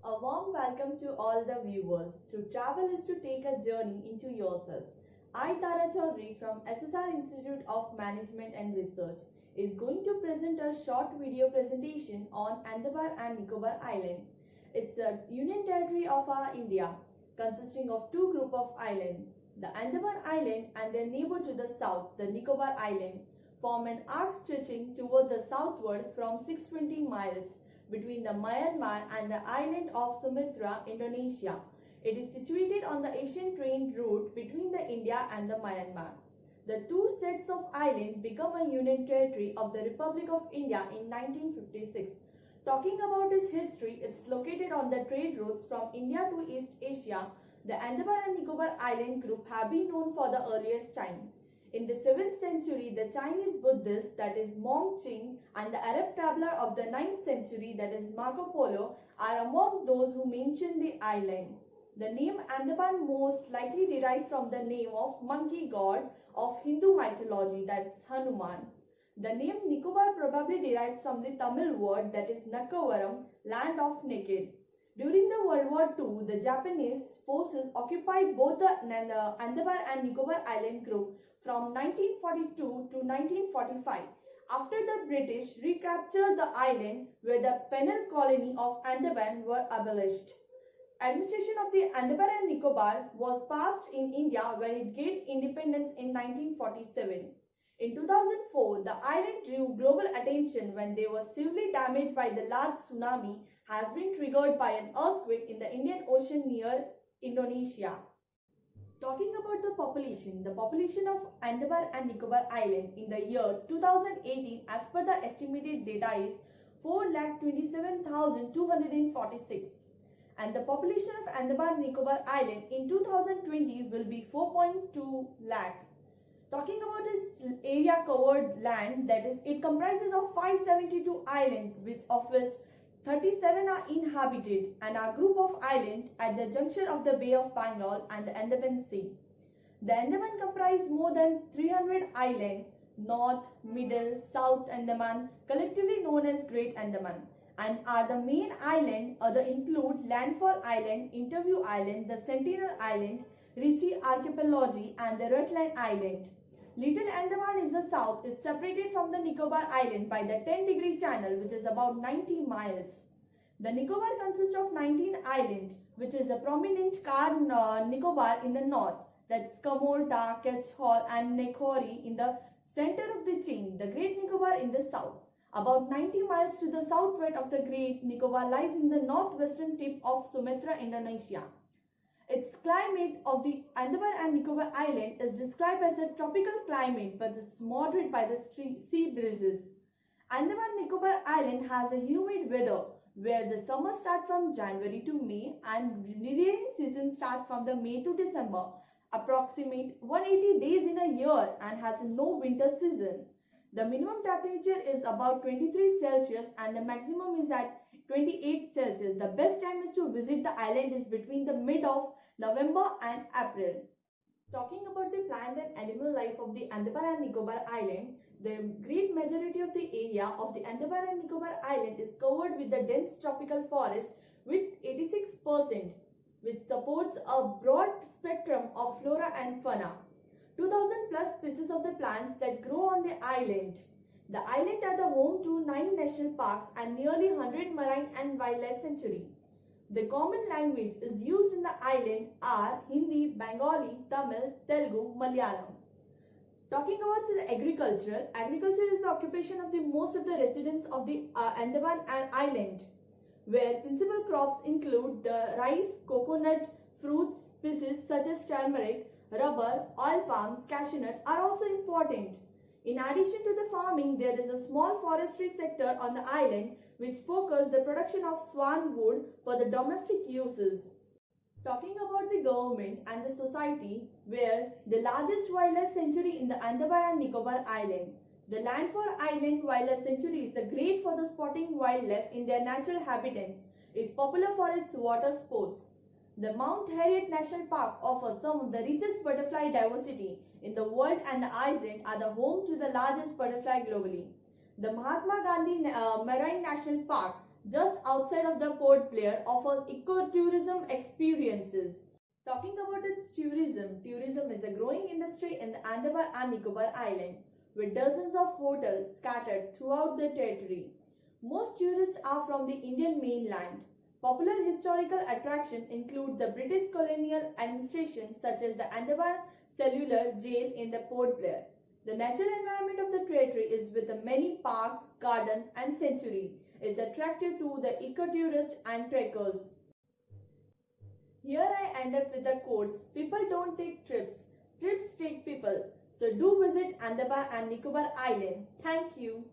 A warm welcome to all the viewers. To travel is to take a journey into yourself. I, Tara Chaudhary from SSR Institute of Management and Research, is going to present a short video presentation on Andaman and Nicobar Island. It's a union territory of our India, consisting of two groups of islands. The Andaman Island and their neighbor to the south, the Nicobar Island, form an arc stretching toward the southward from 620 miles between the Myanmar and the island of Sumatra, Indonesia. It is situated on the Asian trade route between the India and the Myanmar. The two sets of islands become a union territory of the Republic of India in 1956. Talking about its history, it's located on the trade routes from India to East Asia. The Andaman and Nicobar Island group have been known for the earliest time. In the 7th century, the Chinese Buddhist, that is Mong Qing, and the Arab traveler of the 9th century, that is Marco Polo, are among those who mention the island. The name Andaman most likely derived from the name of monkey god of Hindu mythology, that's Hanuman. The name Nicobar probably derives from the Tamil word that is Nakavaram, land of naked. During the World War II, the Japanese forces occupied both the Andaman and Nicobar Island group from 1942 to 1945. After the British recaptured the island, where the penal colony of Andaman were abolished. Administration of the Andaman and Nicobar was passed in India when it gained independence in 1947. In 2004, the island drew global attention when they were severely damaged by the large tsunami has been triggered by an earthquake in the Indian Ocean near Indonesia. Talking about the population of Andaman and Nicobar Island in the year 2018 as per the estimated data is 4,27,246, and the population of Andaman and Nicobar Island in 2020 will be 4.2 lakh. Talking about its area covered land, that is, it comprises of 572 islands, of which 37 are inhabited and are a group of islands at the junction of the Bay of Bengal and the Andaman Sea. The Andaman comprise more than 300 islands, North, Middle, South Andaman, collectively known as Great Andaman, and are the main island. Other include Landfall Island, Interview Island, the Sentinel Island, Ritchie Archipelago, and the Rutland Island. Little Andaman is the south. It's separated from the Nicobar Island by the 10-degree channel, which is about 90 miles. The Nicobar consists of 19 islands, which is a prominent Car Nicobar in the north, that's Kamorta, Ketchhall, and Nekhori in the center of the chain, the Great Nicobar in the south. About 90 miles to the southwest of the Great Nicobar lies in the northwestern tip of Sumatra, Indonesia. Its climate of the Andaman and Nicobar Island is described as a tropical climate, but it's moderate by the sea breezes. Andaman and Nicobar Island has a humid weather where the summer starts from January to May and rainy season starts from the May to December, approximate 180 days in a year, and has no winter season. The minimum temperature is about 23 Celsius and the maximum is at 28 Celsius. The best time is to visit the island is between the mid of November and April. Talking about the plant and animal life of the Andaman and Nicobar Island, the great majority of the area of the Andaman and Nicobar Island is covered with the dense tropical forest with 86%, which supports a broad spectrum of flora and fauna. 2000 plus species of the plants that grow on the island. The island are the home to 9 national parks and nearly 100 marine and wildlife sanctuary. The common language is used in the island are Hindi, Bengali, Tamil, Telugu, Malayalam. Talking about agriculture is the occupation of the most of the residents of the Andaman Island, where principal crops include the rice, coconut, fruits, species such as turmeric, rubber, oil palms, cashew nut are also important. In addition to the farming, there is a small forestry sector on the island which focuses the production of swan wood for the domestic uses. Talking about the government and the society, where the largest wildlife sanctuary in the Andaman and Nicobar Island. The Landfall Island Wildlife Sanctuary is the great for the spotting wildlife in their natural habitats. It is popular for its water sports. The Mount Harriet National Park offers some of the richest butterfly diversity in the world, and the island are the home to the largest butterfly globally. The Mahatma Gandhi Marine National Park, just outside of the Port Blair, offers ecotourism experiences. Talking about its tourism, tourism is a growing industry in the Andaman and Nicobar Island, with dozens of hotels scattered throughout the territory. Most tourists are from the Indian mainland. Popular historical attractions include the British colonial administration such as the Andaman Cellular Jail in the Port Blair. The natural environment of the territory is with the many parks, gardens and sanctuaries is attractive to the ecotourists and trekkers. Here I end up with the quotes, people don't take trips, trips take people. So do visit Andaman and Nicobar Island. Thank you.